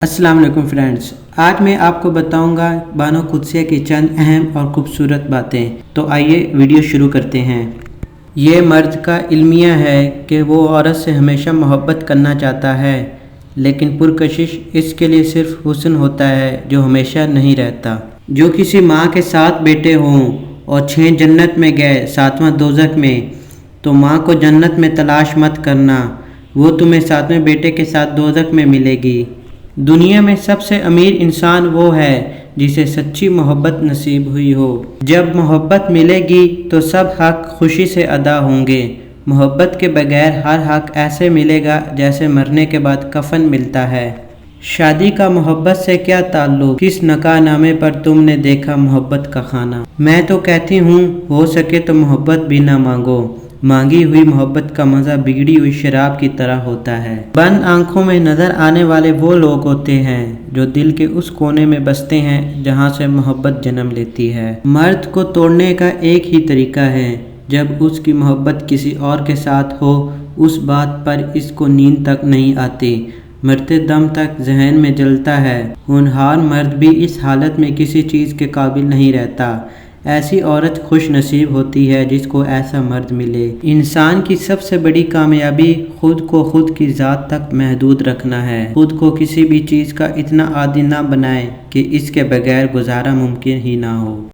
अस्सलाम वालेकुम फ्रेंड्स, आज मैं आपको बताऊंगा बानो कुद्सिया की चंद अहम और खूबसूरत बातें। तो आइए वीडियो शुरू करते हैं। ये मर्द का इल्मिया है कि वो औरत से हमेशा मोहब्बत करना चाहता है, लेकिन पुरकशिश इसके लिए सिर्फ हुस्न होता है जो हमेशा नहीं रहता। जो किसी माँ के 7 बेटे हों और 6 जन्नत में गए 7वां दोज़ख में, तो माँ को जन्नत में तलाश मत करना, वो तुम्हें 7वें बेटे के साथ दोज़ख में मिलेगी। दुनिया में सबसे अमीर इंसान वो है जिसे सच्ची मोहब्बत नसीब हुई हो। जब मोहब्बत मिलेगी तो सब हक खुशी से अदा होंगे। मोहब्बत के बगैर हर हक ऐसे मिलेगा जैसे मरने के बाद कफन मिलता है। शादी का मोहब्बत से क्या ताल्लुक, किस नकाहनामे पर तुमने देखा मोहब्बत का खाना। मैं तो कहती हूँ हो सके तो मोहब्बत भी ना मांगो। मांगी हुई मोहब्बत का मज़ा बिगड़ी हुई शराब की तरह होता है। बंद आंखों में नज़र आने वाले वो लोग होते हैं जो दिल के उस कोने में बसते हैं जहाँ से मोहब्बत जन्म लेती है। मर्द को तोड़ने का एक ही तरीका है, जब उसकी मोहब्बत किसी और के साथ हो। उस बात पर इसको नींद तक नहीं आती, मरते दम तक जहन में जलता है। होनहार मर्द भी इस हालत में किसी चीज़ के काबिल नहीं रहता। ऐसी औरत खुश नसीब होती है जिसको ऐसा मर्द मिले। इंसान की सबसे बड़ी कामयाबी खुद को खुद की ज़ात तक महदूद रखना है। खुद को किसी भी चीज़ का इतना आदी ना बनाए कि इसके बगैर गुजारा मुमकिन ही ना हो।